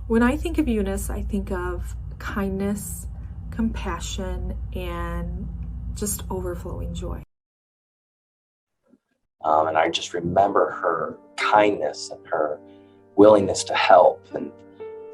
When I think of Eunice, I think of kindness, compassion, and just overflowing joy. And I just remember her kindness and her willingness to help, and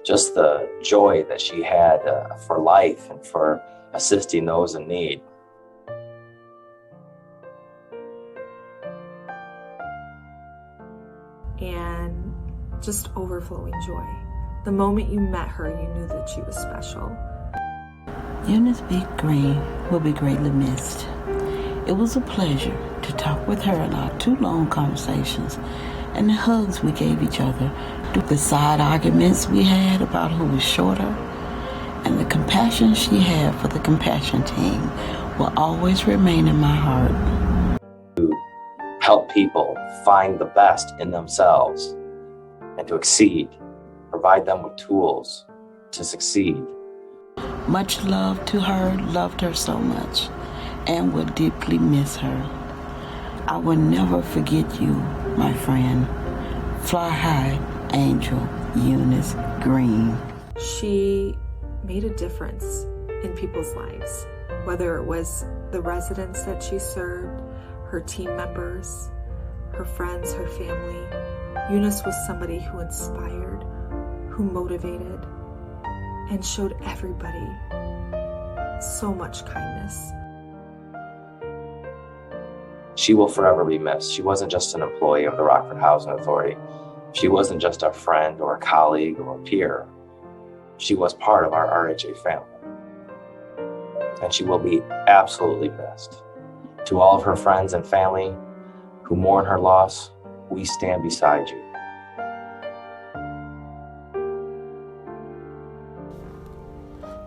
just the joy that she had for life and for assisting those in need. And just overflowing joy. The moment you met her, you knew that she was special. Eunice Beeks-Green will be greatly missed. It was a pleasure to talk with her in our 2 long conversations and the hugs we gave each other, the side arguments we had about who was shorter, and the compassion she had for the compassion team will always remain in my heart. To help people find the best in themselves and to exceed, provide them with tools to succeed. Much love to her, loved her so much, and will deeply miss her. I will never forget you, my friend. Fly high, Angel Eunice Green. She made a difference in people's lives, whether it was the residents that she served, her team members, her friends, her family. Eunice was somebody who inspired, who motivated, and showed everybody so much kindness. She will forever be missed. She wasn't just an employee of the Rockford Housing Authority. She wasn't just a friend or a colleague or a peer. She was part of our RHA family. And she will be absolutely missed. To all of her friends and family who mourn her loss, we stand beside you.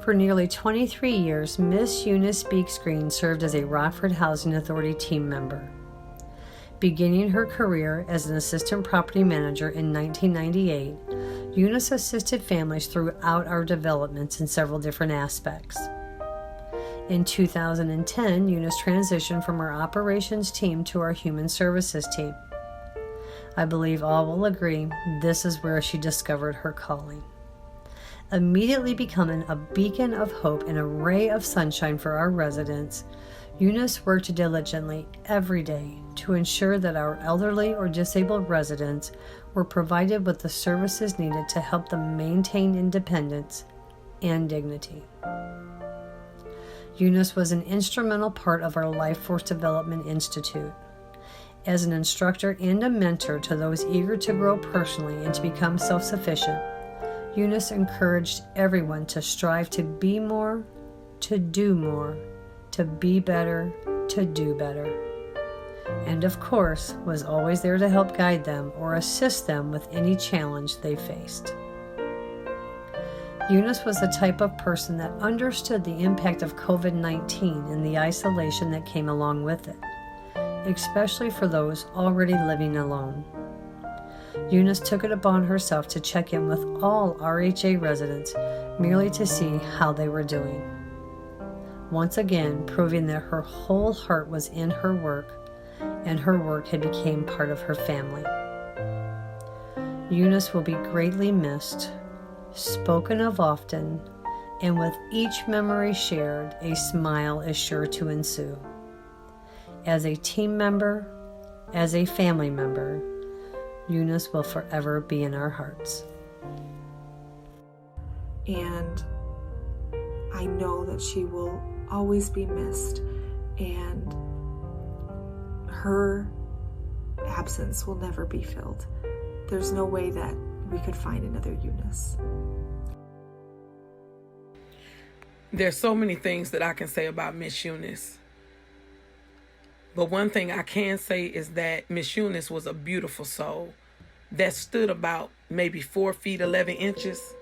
For nearly 23 years, Miss Eunice Beeks-Green served as a Rockford Housing Authority team member. Beginning her career as an assistant property manager in 1998, Eunice assisted families throughout our developments in several different aspects. In 2010, Eunice transitioned from our operations team to our human services team. I believe all will agree this is where she discovered her calling. Immediately becoming a beacon of hope and a ray of sunshine for our residents, Eunice worked diligently every day to ensure that our elderly or disabled residents were provided with the services needed to help them maintain independence and dignity. Eunice was an instrumental part of our Lifeforce Development Institute. As an instructor and a mentor to those eager to grow personally and to become self-sufficient, Eunice encouraged everyone to strive to be more, to do more, to be better, to do better. And of course, was always there to help guide them or assist them with any challenge they faced. Eunice was the type of person that understood the impact of COVID-19 and the isolation that came along with it, especially for those already living alone. Eunice took it upon herself to check in with all RHA residents merely to see how they were doing. Once again, proving that her whole heart was in her work and her work had become part of her family. Eunice will be greatly missed, spoken of often, and with each memory shared, a smile is sure to ensue. As a team member, as a family member, Eunice will forever be in our hearts. And I know that she will always be missed, and her absence will never be filled. There's no way that we could find another Eunice. There's so many things that I can say about Miss Eunice. But one thing I can say is that Miss Eunice was a beautiful soul that stood about maybe 4 feet 11 inches.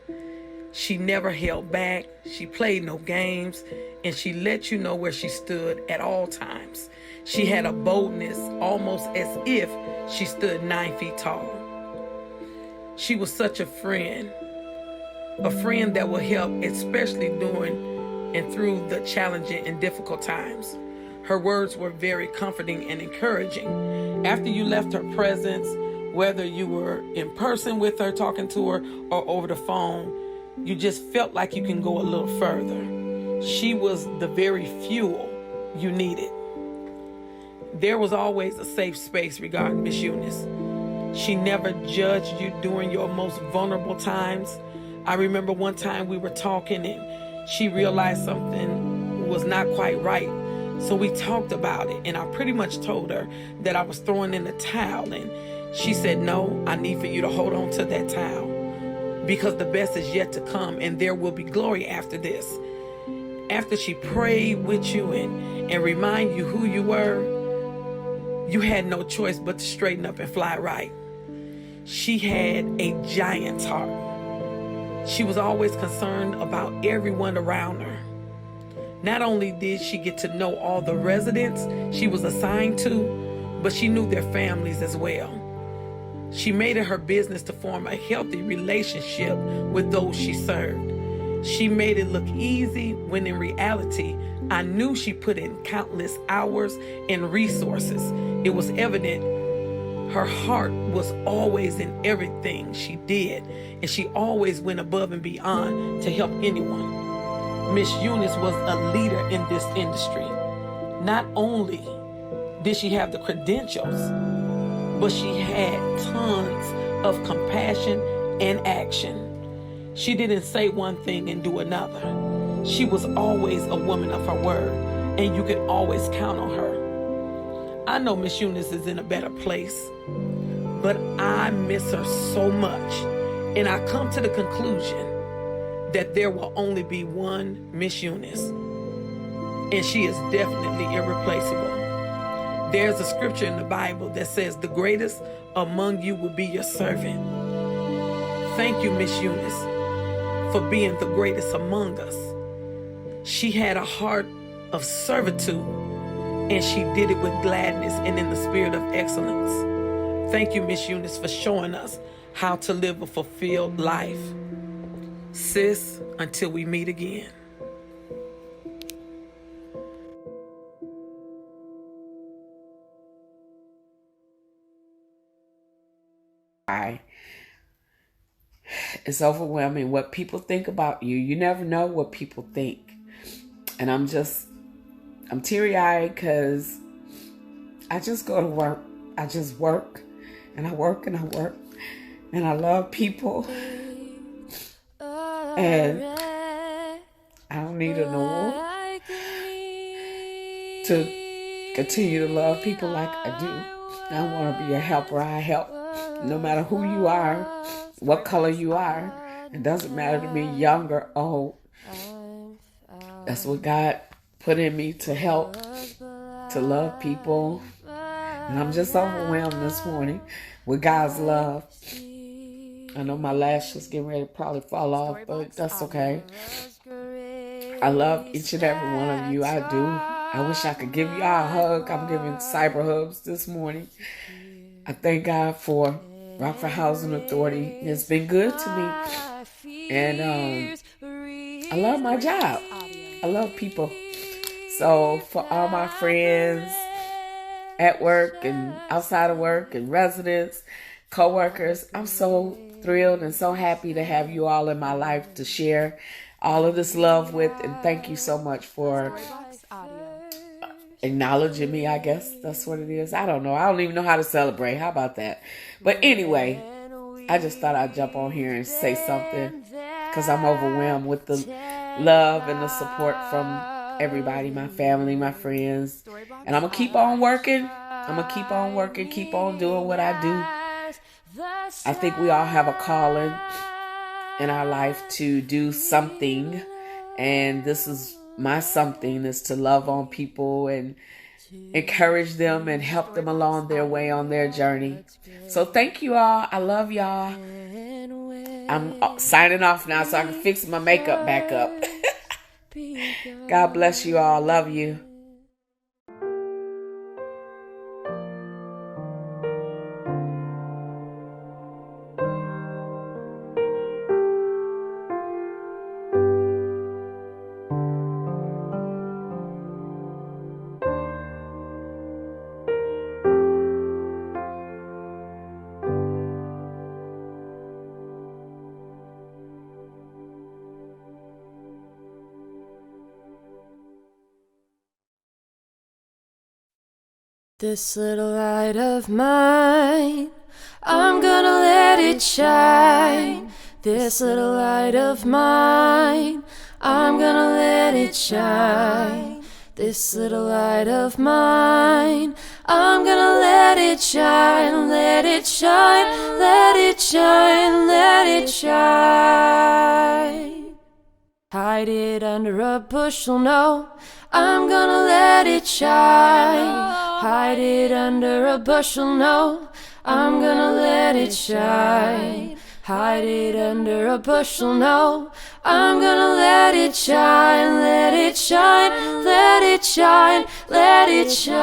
She never held back. She played no games, and she let you know where she stood at all times. She had a boldness almost as if she stood 9 feet tall. She was such a friend that will help, especially during and through the challenging and difficult times. Her words were very comforting and encouraging. After you left her presence, Whether you were in person with her, talking to her, or over the phone, you just felt like you can go a little further. She was the very fuel you needed. There was always a safe space regarding Miss Eunice. She never judged you during your most vulnerable times. I remember one time we were talking and she realized something was not quite right. So we talked about it, and I pretty much told her that I was throwing in the towel, and she said, no, I need for you to hold on to that towel because the best is yet to come and there will be glory after this. After she prayed with you and remind you who you were, you had no choice but to straighten up and fly right. She had a giant's heart. She was always concerned about everyone around her. Not only did she get to know all the residents she was assigned to, but she knew their families as well. She made it her business to form a healthy relationship with those she served. She made it look easy when in reality, I knew she put in countless hours and resources. It was evident her heart was always in everything she did, and she always went above and beyond to help anyone. Miss Eunice was a leader in this industry. Not only did she have the credentials, but she had tons of compassion and action. She didn't say one thing and do another. She was always a woman of her word, and you could always count on her. I know Miss Eunice is in a better place, but I miss her so much, and I come to the conclusion that there will only be one Miss Eunice, and she is definitely irreplaceable. There's a scripture in the Bible that says the greatest among you will be your servant. Thank you, Miss Eunice, for being the greatest among us. She had a heart of servitude, and she did it with gladness and in the spirit of excellence. Thank you, Miss Eunice, for showing us how to live a fulfilled life. Sis, until we meet again. It's overwhelming what people think about you. You never know what people think. And I'm teary-eyed because I just go to work. I just work, and I work, and I work, and I love people. And I don't need an award to continue to love people like I do. I want to be a helper. I help. No matter who you are, what color you are, it doesn't matter to me, young or old. That's what God put in me, to help, to love people. And I'm just overwhelmed this morning with God's love. I know my lashes getting ready to probably fall off, but that's okay. I love each and every one of you. I do. I wish I could give you all a hug. I'm giving cyber hugs this morning. I thank God for Rockford Housing Authority. It's been good to me. And I love my job. I love people. So for all my friends at work and outside of work and residents, co-workers, I'm so thrilled and so happy to have you all in my life to share all of this love with. And thank you so much for acknowledging me, I guess that's what it is. I don't know. I don't even know how to celebrate. How about that? But anyway, I just thought I'd jump on here and say something because I'm overwhelmed with the love and the support from everybody, my family, my friends. And I'm going to keep on working. Keep on doing what I do. I think we all have a calling in our life to do something. And this is my something, is to love on people and encourage them and help them along their way on their journey. So thank you all. I love y'all. I'm signing off now so I can fix my makeup back up. God bless you all. Love you. This little light of mine, I'm gonna let it shine. This little light of mine, I'm gonna let it shine. This little light of mine, I'm gonna let it shine, let it shine, let it shine, let it shine. Hide it under a bushel, no, I'm gonna let it shine. Hide it under a bushel, no, I'm gonna let it shine. Hide it under a bushel, no, I'm gonna let it shine, let it shine, let it shine, let it shine.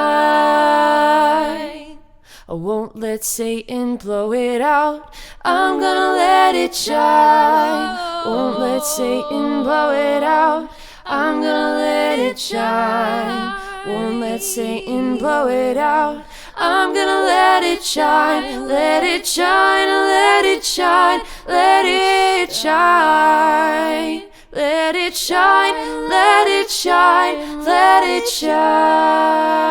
I won't let Satan blow it out, I'm gonna let it shine. Won't let Satan blow it out, I'm gonna let it shine. Won't let Satan blow it out, I'm gonna let it shine, let it shine, let it shine, let it shine, let it shine, let it shine, let it shine.